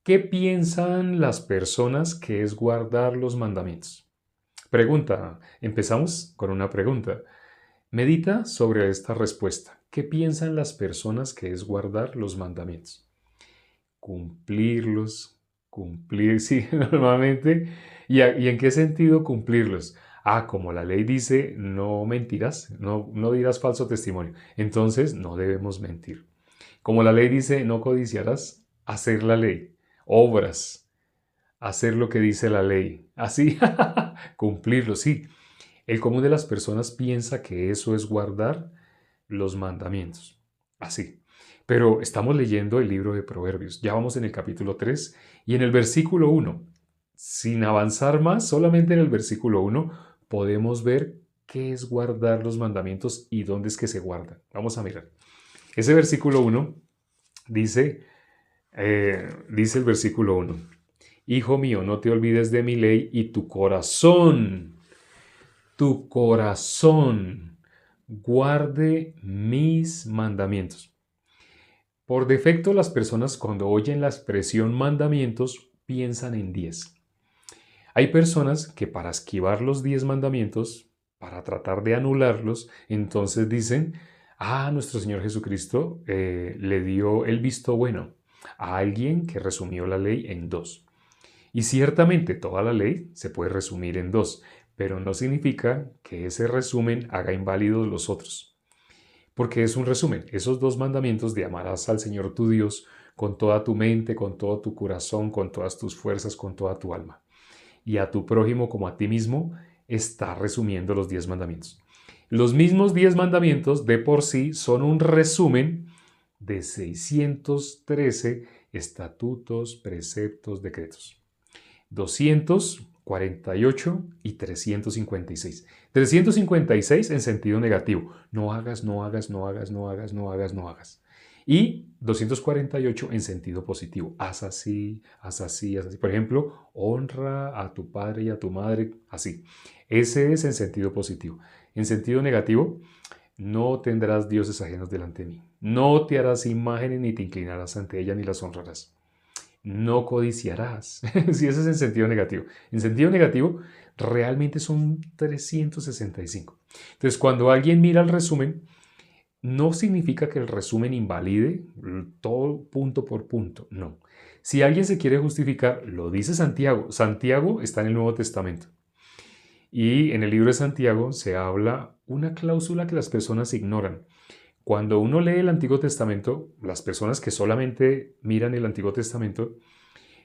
¿Qué piensan las personas que es guardar los mandamientos? Pregunta. Empezamos con una pregunta. Medita sobre esta respuesta. ¿Qué piensan las personas que es guardar los mandamientos? Cumplirlos, cumplir, sí, normalmente. ¿Y en qué sentido cumplirlos? Ah, como la ley dice, no mentirás, no dirás falso testimonio. Entonces, no debemos mentir. Como la ley dice, no codiciarás, hacer la ley, obras, hacer lo que dice la ley. Así, cumplirlo, sí. El común de las personas piensa que eso es guardar los mandamientos. Así. Pero estamos leyendo el libro de Proverbios. Ya vamos en el capítulo 3 y en el versículo 1. Sin avanzar más, solamente en el versículo 1 podemos ver qué es guardar los mandamientos y dónde es que se guardan. Vamos a mirar. Ese versículo 1 dice, dice el versículo 1. Hijo mío, no te olvides de mi ley y tu corazón guarde mis mandamientos. Por defecto, las personas cuando oyen la expresión mandamientos piensan en 10. Hay personas que para esquivar los 10 mandamientos, para tratar de anularlos, entonces dicen, nuestro Señor Jesucristo le dio el visto bueno a alguien que resumió la ley en 2. Y ciertamente toda la ley se puede resumir en 2, pero no significa que ese resumen haga inválidos los otros. Porque es un resumen. Esos 2 mandamientos de amarás al Señor tu Dios con toda tu mente, con todo tu corazón, con todas tus fuerzas, con toda tu alma. Y a tu prójimo como a ti mismo, está resumiendo los 10 mandamientos. Los mismos 10 mandamientos de por sí son un resumen de 613 estatutos, preceptos, decretos. 248 y 356. 356 en sentido negativo. No hagas, no hagas, no hagas, no hagas, no hagas, no hagas. Y 248 en sentido positivo. Haz así, haz así, haz así. Por ejemplo, honra a tu padre y a tu madre. Así. Ese es en sentido positivo. En sentido negativo, no tendrás dioses ajenos delante de mí. No te harás imágenes ni te inclinarás ante ellas ni las honrarás. No codiciarás. Si ese es en sentido negativo. En sentido negativo, realmente son 365. Entonces, cuando alguien mira el resumen, no significa que el resumen invalide todo punto por punto. No. Si alguien se quiere justificar, lo dice Santiago. Santiago está en el Nuevo Testamento. Y en el libro de Santiago se habla una cláusula que las personas ignoran. Cuando uno lee el Antiguo Testamento, las personas que solamente miran el Antiguo Testamento,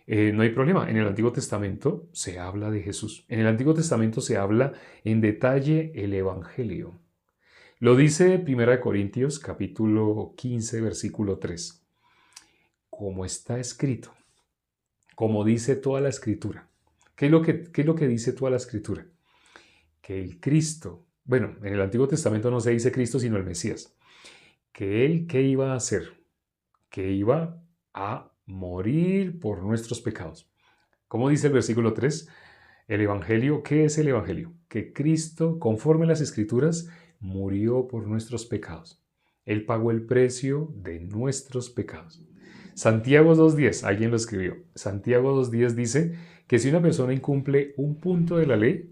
no hay problema. En el Antiguo Testamento se habla de Jesús. En el Antiguo Testamento se habla en detalle el Evangelio. Lo dice 1 Corintios capítulo 15, versículo 3. Como está escrito, como dice toda la Escritura. ¿Qué es lo que dice toda la Escritura? Que el Cristo, bueno, en el Antiguo Testamento no se dice Cristo, sino el Mesías. Que Él, ¿qué iba a hacer? Que iba a morir por nuestros pecados. Como dice el versículo 3, el Evangelio, ¿qué es el Evangelio? Que Cristo, conforme a las Escrituras, murió por nuestros pecados. Él pagó el precio de nuestros pecados. Santiago 2.10, alguien lo escribió. Santiago 2.10 dice que si una persona incumple un punto de la ley,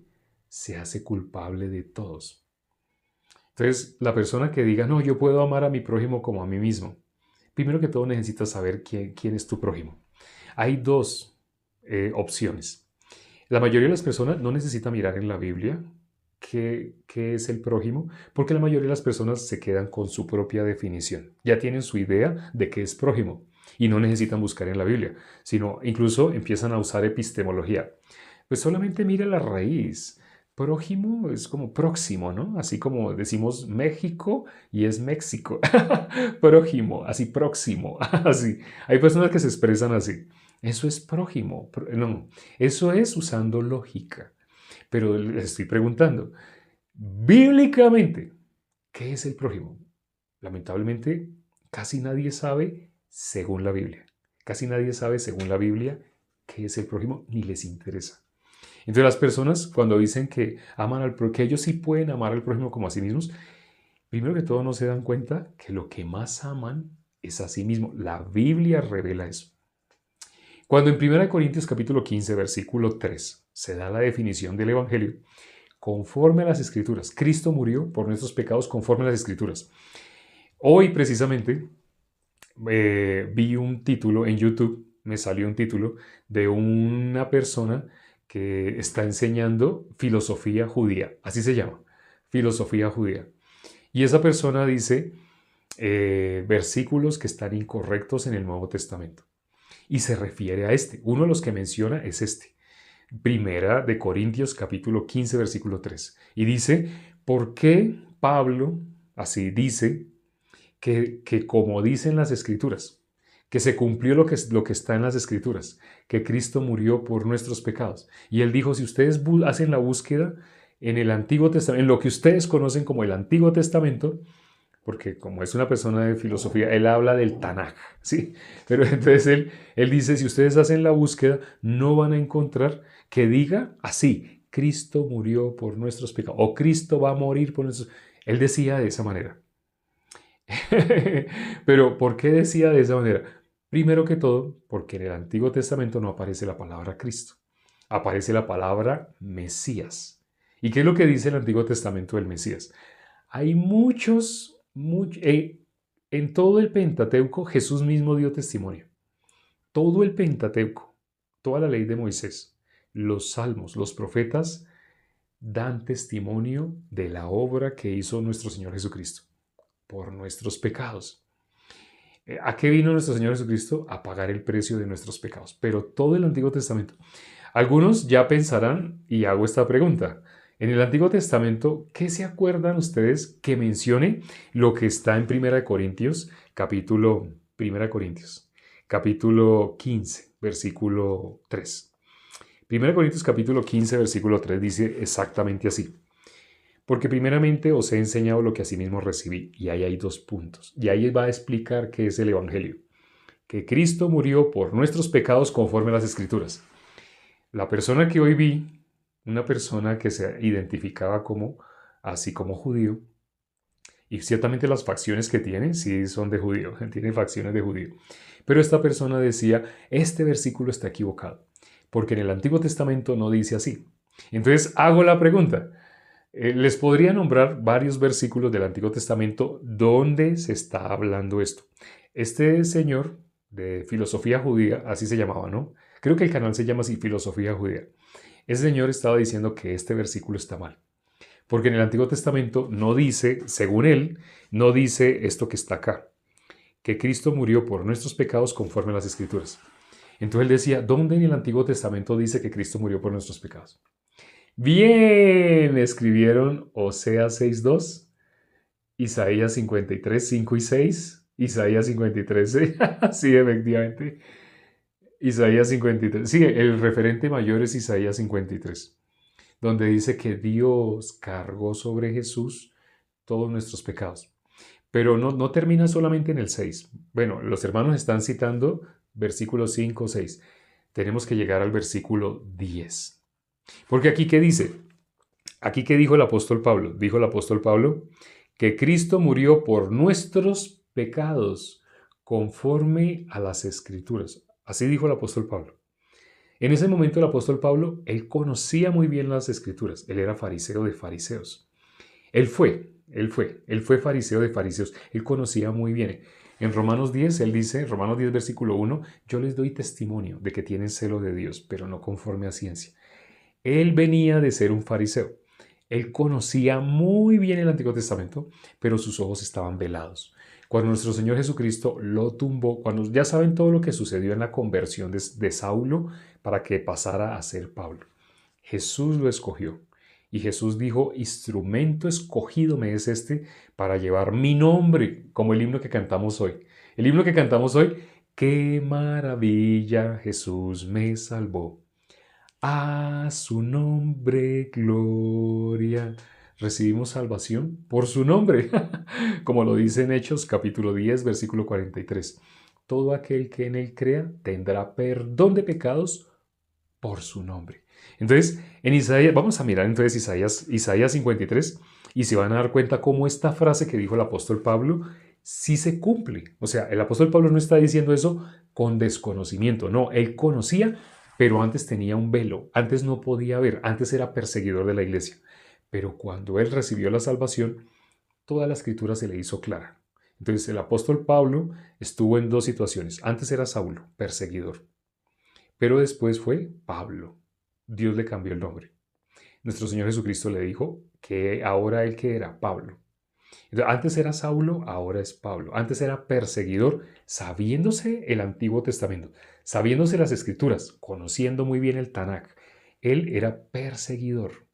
se hace culpable de todos. Entonces, la persona que diga, no, yo puedo amar a mi prójimo como a mí mismo. Primero que todo necesitas saber quién es tu prójimo. Hay 2 opciones. La mayoría de las personas no necesita mirar en la Biblia qué es el prójimo, porque la mayoría de las personas se quedan con su propia definición. Ya tienen su idea de qué es prójimo y no necesitan buscar en la Biblia, sino incluso empiezan a usar epistemología. Pues solamente mira la raíz. Prójimo es como próximo, ¿no? Así como decimos México y es México. Prójimo, así próximo, así. Hay personas que se expresan así. Eso es prójimo. No, eso es usando lógica. Pero les estoy preguntando, bíblicamente, ¿qué es el prójimo? Lamentablemente, casi nadie sabe según la Biblia. Casi nadie sabe según la Biblia qué es el prójimo, ni les interesa. Entonces las personas cuando dicen que aman al prójimo, que ellos sí pueden amar al prójimo como a sí mismos, primero que todo no se dan cuenta que lo que más aman es a sí mismo. La Biblia revela eso. Cuando en 1 Corintios capítulo 15, versículo 3, se da la definición del Evangelio, conforme a las Escrituras. Cristo murió por nuestros pecados conforme a las Escrituras. Hoy precisamente vi un título en YouTube, me salió un título de una persona que está enseñando filosofía judía, así se llama, filosofía judía. Y esa persona dice versículos que están incorrectos en el Nuevo Testamento. Y se refiere a este. Uno de los que menciona es este. Primera de Corintios capítulo 15 versículo 3. Y dice, ¿por qué Pablo así dice que como dicen las Escrituras, que se cumplió lo que está en las Escrituras, que Cristo murió por nuestros pecados? Y él dijo, si ustedes hacen la búsqueda en el Antiguo Testamento, en lo que ustedes conocen como el Antiguo Testamento, porque como es una persona de filosofía, él habla del Tanaj, ¿sí? Pero entonces él dice, si ustedes hacen la búsqueda, no van a encontrar que diga así, Cristo murió por nuestros pecados, o Cristo va a morir por nuestros... Él decía de esa manera. Pero, ¿por qué decía de esa manera? Primero que todo, porque en el Antiguo Testamento no aparece la palabra Cristo, aparece la palabra Mesías. ¿Y qué es lo que dice el Antiguo Testamento del Mesías? Hay en todo el Pentateuco Jesús mismo dio testimonio. Todo el Pentateuco, toda la ley de Moisés, los salmos, los profetas dan testimonio de la obra que hizo nuestro Señor Jesucristo por nuestros pecados. ¿A qué vino nuestro Señor Jesucristo? A pagar el precio de nuestros pecados. Pero todo el Antiguo Testamento. Algunos ya pensarán, y hago esta pregunta, en el Antiguo Testamento, ¿qué se acuerdan ustedes que mencione lo que está en 1 Corintios, capítulo 15, versículo 3? 1 Corintios capítulo 15, versículo 3 dice exactamente así. Porque primeramente os he enseñado lo que asimismo recibí. Y ahí hay 2 puntos. Y ahí va a explicar qué es el Evangelio. Que Cristo murió por nuestros pecados conforme a las Escrituras. La persona que hoy vi, una persona que se identificaba así como judío, y ciertamente las facciones que tiene sí son de judío, tiene facciones de judío. Pero esta persona decía, este versículo está equivocado, porque en el Antiguo Testamento no dice así. Entonces hago la pregunta, les podría nombrar varios versículos del Antiguo Testamento donde se está hablando esto. Este señor de filosofía judía, así se llamaba, ¿no? Creo que el canal se llama así, Filosofía Judía. Ese señor estaba diciendo que este versículo está mal. Porque en el Antiguo Testamento no dice, según él, no dice esto que está acá. Que Cristo murió por nuestros pecados conforme a las Escrituras. Entonces él decía, ¿dónde en el Antiguo Testamento dice que Cristo murió por nuestros pecados? Bien, escribieron Oseas 6.2, Isaías 53, 5 y 6, Isaías 53, sí, efectivamente, Isaías 53, sí, el referente mayor es Isaías 53, donde dice que Dios cargó sobre Jesús todos nuestros pecados. Pero no termina solamente en el 6. Bueno, los hermanos están citando versículos 5, 6. Tenemos que llegar al versículo 10. Porque aquí, ¿qué dice? Aquí, ¿qué dijo el apóstol Pablo? Dijo el apóstol Pablo que Cristo murió por nuestros pecados conforme a las Escrituras. Así dijo el apóstol Pablo. En ese momento el apóstol Pablo, él conocía muy bien las Escrituras. Él era fariseo de fariseos. Él fue fariseo de fariseos. Él conocía muy bien. En Romanos 10, él dice, Romanos 10, versículo 1, yo les doy testimonio de que tienen celo de Dios, pero no conforme a ciencia. Él venía de ser un fariseo. Él conocía muy bien el Antiguo Testamento, pero sus ojos estaban velados. Cuando nuestro Señor Jesucristo lo tumbó, cuando ya saben todo lo que sucedió en la conversión de Saulo para que pasara a ser Pablo. Jesús lo escogió. Y Jesús dijo, instrumento escogido me es este para llevar mi nombre, como el himno que cantamos hoy. El himno que cantamos hoy, qué maravilla, Jesús me salvó. A su nombre, gloria. Recibimos salvación por su nombre, como lo dice en Hechos capítulo 10, versículo 43. Todo aquel que en él crea tendrá perdón de pecados por su nombre. Entonces, en Isaías, vamos a mirar entonces Isaías 53 y se van a dar cuenta cómo esta frase que dijo el apóstol Pablo sí se cumple. O sea, el apóstol Pablo no está diciendo eso con desconocimiento. No, él conocía, pero antes tenía un velo, antes no podía ver, antes era perseguidor de la iglesia. Pero cuando él recibió la salvación, toda la escritura se le hizo clara. Entonces el apóstol Pablo estuvo en dos situaciones. Antes era Saulo, perseguidor, pero después fue Pablo. Dios le cambió el nombre. Nuestro Señor Jesucristo le dijo que ahora él que era Pablo. Entonces, antes era Saulo, ahora es Pablo. Antes era perseguidor, sabiéndose el Antiguo Testamento, sabiéndose las Escrituras, conociendo muy bien el Tanakh. Él era perseguidor.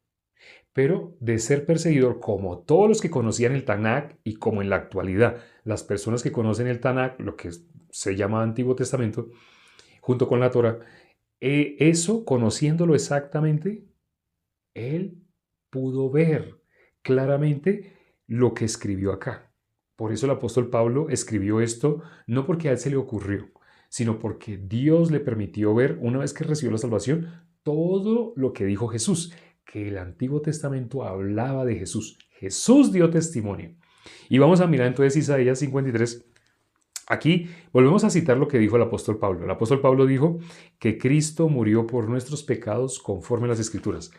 Pero de ser perseguidor, como todos los que conocían el Tanakh y como en la actualidad, las personas que conocen el Tanakh, lo que se llama Antiguo Testamento, junto con la Torah, eso, conociéndolo exactamente, él pudo ver claramente lo que escribió acá. Por eso el apóstol Pablo escribió esto, no porque a él se le ocurrió, sino porque Dios le permitió ver, una vez que recibió la salvación, todo lo que dijo Jesús, que el Antiguo Testamento hablaba de Jesús. Jesús dio testimonio. Y vamos a mirar entonces Isaías 53. Aquí volvemos a citar lo que dijo el apóstol Pablo. El apóstol Pablo dijo que Cristo murió por nuestros pecados conforme a las Escrituras.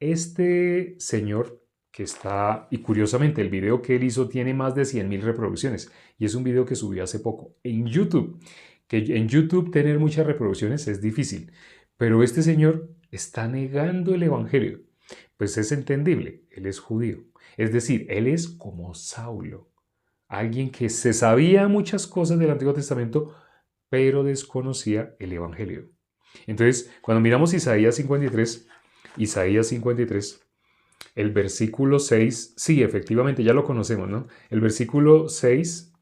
Este señor que está, y curiosamente el video que él hizo tiene más de 100,000 reproducciones y es un video que subió hace poco en YouTube. Que en YouTube tener muchas reproducciones es difícil, pero este señor está negando el evangelio. Pues es entendible, él es judío. Es decir, él es como Saulo, alguien que se sabía muchas cosas del Antiguo Testamento, pero desconocía el evangelio. Entonces, cuando miramos Isaías 53, el versículo 6, sí, efectivamente, ya lo conocemos, ¿no? El versículo 6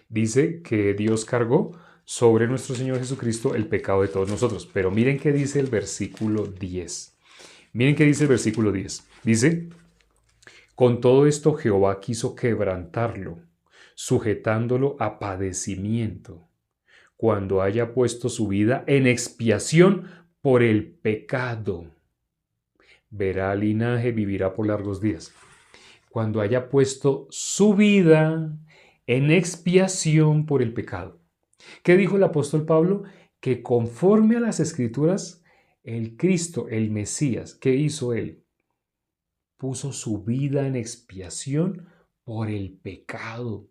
dice que Dios cargó sobre nuestro Señor Jesucristo el pecado de todos nosotros. Pero miren qué dice el versículo 10. Miren qué dice el versículo 10. Dice, con todo esto Jehová quiso quebrantarlo, sujetándolo a padecimiento, cuando haya puesto su vida en expiación por el pecado. Verá linaje, vivirá por largos días. Cuando haya puesto su vida en expiación por el pecado. ¿Qué dijo el apóstol Pablo? Que conforme a las Escrituras, el Cristo, el Mesías, ¿qué hizo él? Puso su vida en expiación por el pecado.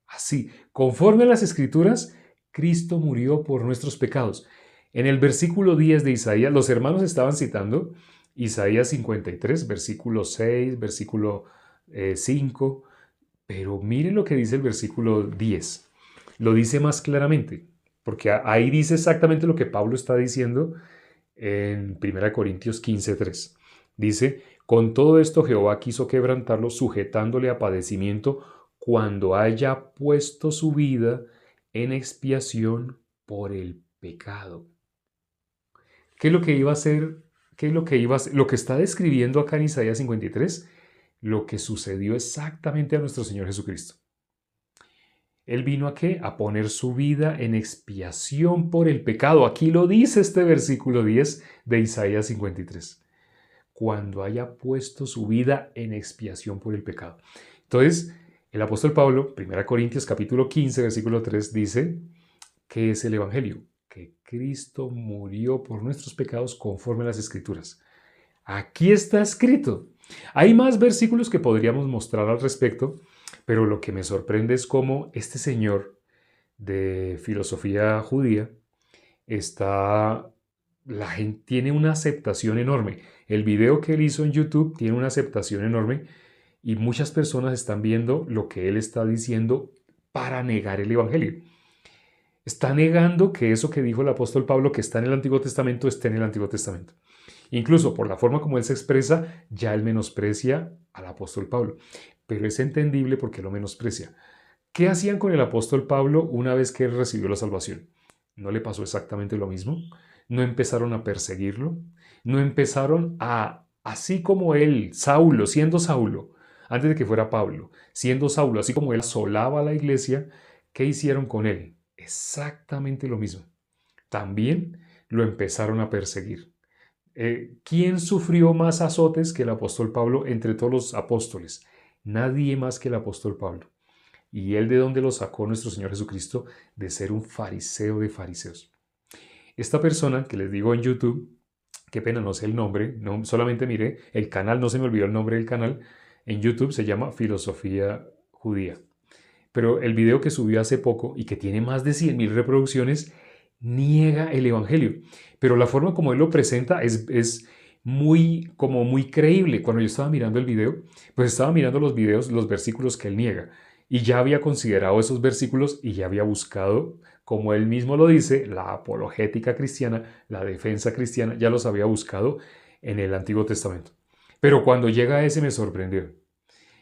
Así, conforme a las Escrituras, Cristo murió por nuestros pecados. En el versículo 10 de Isaías, los hermanos estaban citando Isaías 53, versículo 6, versículo 5, pero miren lo que dice el versículo 10. Lo dice más claramente, porque ahí dice exactamente lo que Pablo está diciendo en 1 Corintios 15, 3. Dice, con todo esto Jehová quiso quebrantarlo, sujetándole a padecimiento cuando haya puesto su vida en expiación por el pecado. ¿Qué es lo que iba a hacer? ¿Qué es lo que iba a hacer? Lo que está describiendo acá en Isaías 53, lo que sucedió exactamente a nuestro Señor Jesucristo. Él vino a qué? A poner su vida en expiación por el pecado. Aquí lo dice este versículo 10 de Isaías 53. Cuando haya puesto su vida en expiación por el pecado. Entonces, el apóstol Pablo, 1 Corintios capítulo 15, versículo 3, dice, ¿qué es el evangelio? Que Cristo murió por nuestros pecados conforme a las Escrituras. Aquí está escrito. Hay más versículos que podríamos mostrar al respecto, pero lo que me sorprende es cómo este señor de filosofía judía la gente tiene una aceptación enorme. El video que él hizo en YouTube tiene una aceptación enorme y muchas personas están viendo lo que él está diciendo para negar el evangelio. Está negando que eso que dijo el apóstol Pablo, que está en el Antiguo Testamento, esté en el Antiguo Testamento. Incluso por la forma como él se expresa, ya él menosprecia al apóstol Pablo. Pero es entendible porque lo menosprecia. ¿Qué hacían con el apóstol Pablo una vez que él recibió la salvación? ¿No le pasó exactamente lo mismo? ¿No empezaron a perseguirlo? ¿No empezaron así como él, Saulo, siendo Saulo, antes de que fuera Pablo, siendo Saulo, así como él asolaba a la iglesia, ¿qué hicieron con él? Exactamente lo mismo. También lo empezaron a perseguir. ¿Quién sufrió más azotes que el apóstol Pablo entre todos los apóstoles? Nadie más que el apóstol Pablo. ¿Y él de dónde lo sacó nuestro Señor Jesucristo? De ser un fariseo de fariseos. Esta persona que les digo en YouTube, qué pena, no sé el nombre, no, solamente miré el canal, no se me olvidó el nombre del canal, en YouTube se llama Filosofía Judía. Pero el video que subió hace poco y que tiene más de 100.000 reproducciones, niega el Evangelio. Pero la forma como él lo presenta es como muy creíble. Cuando yo estaba mirando el video, pues estaba mirando los videos, los versículos que él niega. Y ya había considerado esos versículos y ya había buscado, como él mismo lo dice, la apologética cristiana, la defensa cristiana, ya los había buscado en el Antiguo Testamento. Pero cuando llega a ese me sorprendió.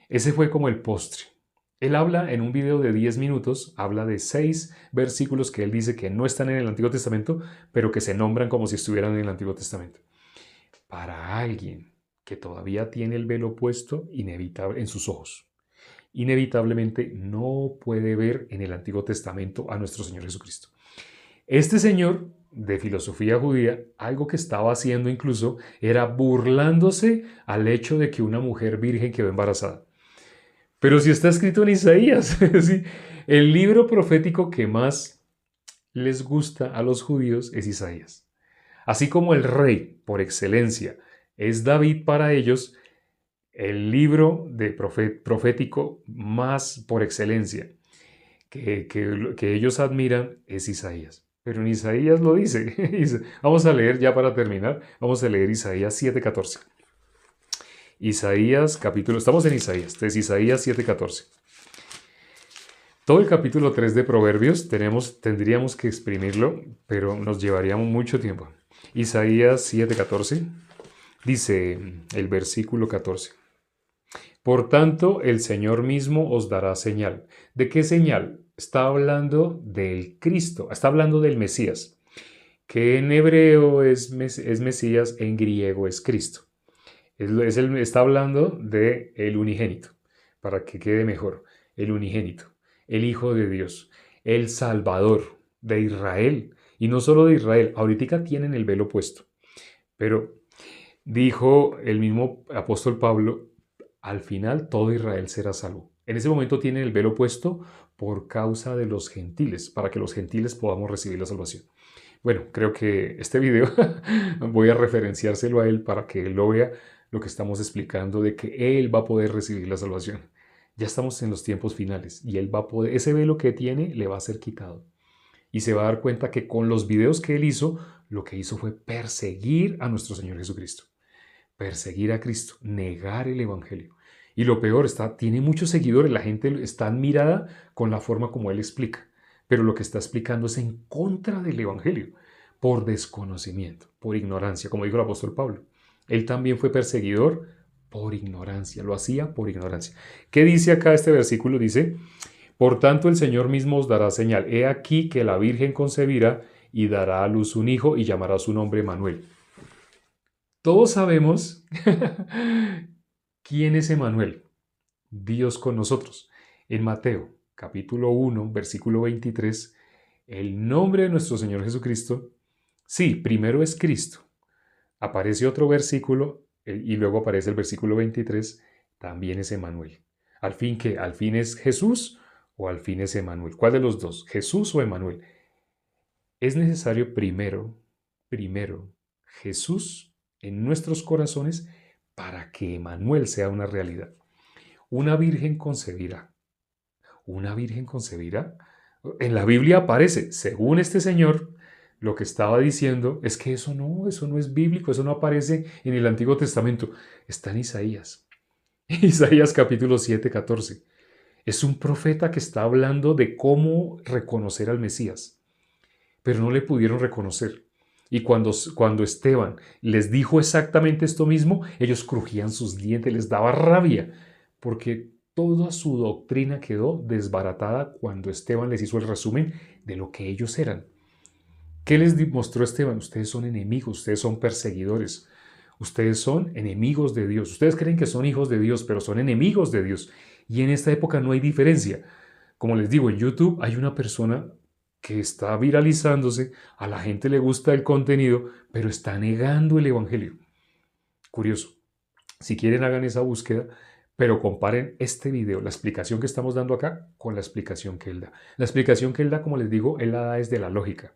Ese fue como el postre. Él habla en un video de 10 minutos, habla de 6 versículos que él dice que no están en el Antiguo Testamento, pero que se nombran como si estuvieran en el Antiguo Testamento. Para alguien que todavía tiene el velo puesto inevitable en sus ojos, inevitablemente no puede ver en el Antiguo Testamento a nuestro Señor Jesucristo. Este señor de filosofía judía, algo que estaba haciendo incluso era burlándose al hecho de que una mujer virgen quedó embarazada. Pero si está escrito en Isaías, ¿sí? El libro profético que más les gusta a los judíos es Isaías. Así como el rey, por excelencia, es David para ellos, el libro profético más por excelencia que ellos admiran es Isaías. Pero en Isaías lo dice. Vamos a leer ya para terminar, vamos a leer Isaías 7:14. Isaías capítulo, estamos en Isaías, entonces Isaías 7:14. Todo el capítulo 3 de Proverbios tendríamos que exprimirlo, pero nos llevaría mucho tiempo. Isaías 7:14 dice el versículo 14. Por tanto, el Señor mismo os dará señal. ¿De qué señal? Está hablando del Cristo, está hablando del Mesías, que en hebreo es Mesías, en griego es Cristo. Está hablando del unigénito, para que quede mejor, el unigénito, el Hijo de Dios, el Salvador de Israel, y no solo de Israel, ahorita tienen el velo puesto, pero dijo el mismo apóstol Pablo, al final todo Israel será salvo. En ese momento tienen el velo puesto por causa de los gentiles, para que los gentiles podamos recibir la salvación. Bueno, creo que este video voy a referenciárselo a él para que él lo vea, lo que estamos explicando de que él va a poder recibir la salvación. Ya estamos en los tiempos finales y él va a poder, ese velo que tiene le va a ser quitado. Y se va a dar cuenta que con los videos que él hizo, lo que hizo fue perseguir a nuestro Señor Jesucristo. Perseguir a Cristo, negar el Evangelio. Y lo peor, tiene muchos seguidores, la gente está admirada con la forma como él explica, pero lo que está explicando es en contra del Evangelio, por desconocimiento, por ignorancia, como dijo el apóstol Pablo. Él también fue perseguidor por ignorancia, lo hacía por ignorancia. ¿Qué dice acá este versículo? Dice, por tanto el Señor mismo os dará señal, he aquí que la Virgen concebirá y dará a luz un hijo y llamará su nombre Emmanuel. Todos sabemos quién es Emmanuel, Dios con nosotros. En Mateo, capítulo 1, versículo 23, el nombre de nuestro Señor Jesucristo, sí, primero es Cristo. Aparece otro versículo y luego aparece el versículo 23, también es Emmanuel. ¿Al fin qué? ¿Al fin es Jesús o al fin es Emmanuel? ¿Cuál de los dos? ¿Jesús o Emmanuel? Es necesario primero, Jesús en nuestros corazones para que Emmanuel sea una realidad. Una virgen concebirá. ¿Una virgen concebirá? En la Biblia aparece, según este señor, lo que estaba diciendo es que eso no es bíblico, eso no aparece en el Antiguo Testamento. Está en Isaías. Isaías capítulo 7:14. Es un profeta que está hablando de cómo reconocer al Mesías. Pero no le pudieron reconocer. Y cuando Esteban les dijo exactamente esto mismo, ellos crujían sus dientes, les daba rabia, porque toda su doctrina quedó desbaratada cuando Esteban les hizo el resumen de lo que ellos eran. ¿Qué les mostró Esteban? Ustedes son enemigos, ustedes son perseguidores, ustedes son enemigos de Dios. Ustedes creen que son hijos de Dios, pero son enemigos de Dios. Y en esta época no hay diferencia. Como les digo, en YouTube hay una persona que está viralizándose, a la gente le gusta el contenido, pero está negando el Evangelio. Curioso. Si quieren hagan esa búsqueda, Pero comparen este video, la explicación que estamos dando acá, con la explicación que él da. La explicación que él da, como les digo, él la da desde la lógica,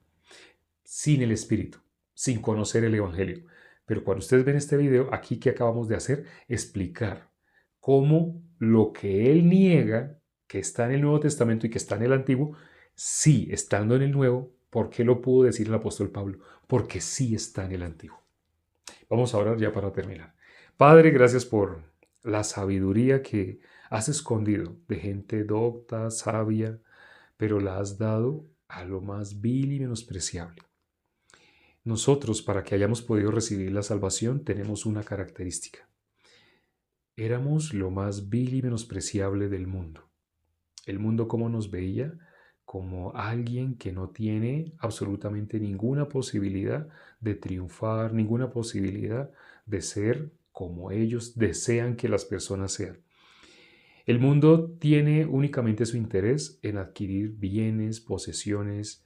sin el espíritu, sin conocer el evangelio. Pero cuando ustedes ven este video, aquí que acabamos de hacer, explicar cómo lo que él niega, que está en el Nuevo Testamento y que está en el Antiguo, sí, estando en el Nuevo, ¿por qué lo pudo decir el apóstol Pablo? Porque sí está en el Antiguo. Vamos a orar ya para terminar. Padre, gracias por la sabiduría que has escondido de gente docta, sabia, pero la has dado a lo más vil y menospreciable. Nosotros, para que hayamos podido recibir la salvación, tenemos una característica. Éramos lo más vil y menospreciable del mundo. El mundo, ¿cómo nos veía? Como alguien que no tiene absolutamente ninguna posibilidad de triunfar, ninguna posibilidad de ser como ellos desean que las personas sean. El mundo tiene únicamente su interés en adquirir bienes, posesiones,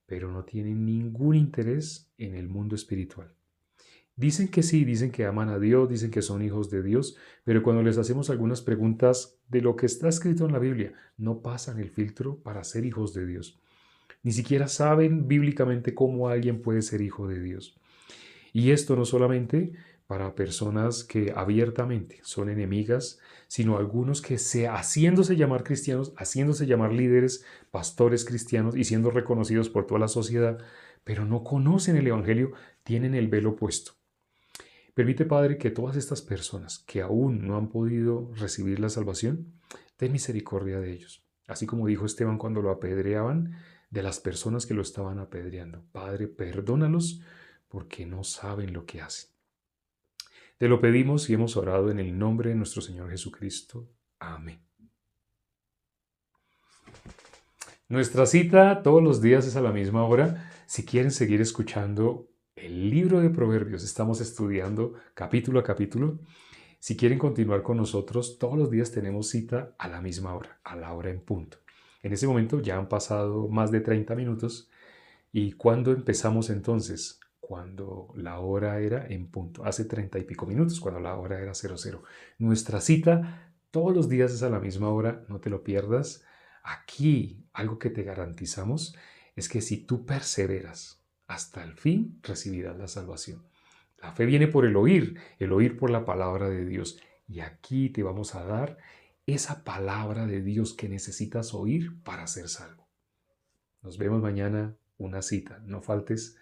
pero no tiene ningún interés en el mundo espiritual. Dicen que sí, dicen que aman a Dios, dicen que son hijos de Dios, pero cuando les hacemos algunas preguntas de lo que está escrito en la Biblia, no pasan el filtro para ser hijos de Dios. Ni siquiera saben bíblicamente cómo alguien puede ser hijo de Dios. Y esto no solamente para personas que abiertamente son enemigas, sino algunos que haciéndose llamar cristianos, haciéndose llamar líderes, pastores cristianos y siendo reconocidos por toda la sociedad, pero no conocen el Evangelio, tienen el velo puesto. Permite, Padre, que todas estas personas que aún no han podido recibir la salvación, ten misericordia de ellos. Así como dijo Esteban cuando lo apedreaban, de las personas que lo estaban apedreando. Padre, perdónalos porque no saben lo que hacen. Te lo pedimos y hemos orado en el nombre de nuestro Señor Jesucristo. Amén. Nuestra cita todos los días es a la misma hora. Si quieren seguir escuchando el libro de Proverbios, estamos estudiando capítulo a capítulo. Si quieren continuar con nosotros, todos los días tenemos cita a la misma hora, a la hora en punto. En ese momento ya han pasado más de 30 minutos. ¿Y cuándo empezamos entonces? Cuando la hora era en punto, hace 30 y pico minutos, cuando la hora era 00. Nuestra cita todos los días es a la misma hora, no te lo pierdas. Aquí algo que te garantizamos es que si tú perseveras hasta el fin, recibirás la salvación. La fe viene por el oír por la palabra de Dios. Y aquí te vamos a dar esa palabra de Dios que necesitas oír para ser salvo. Nos vemos mañana, una cita. No faltes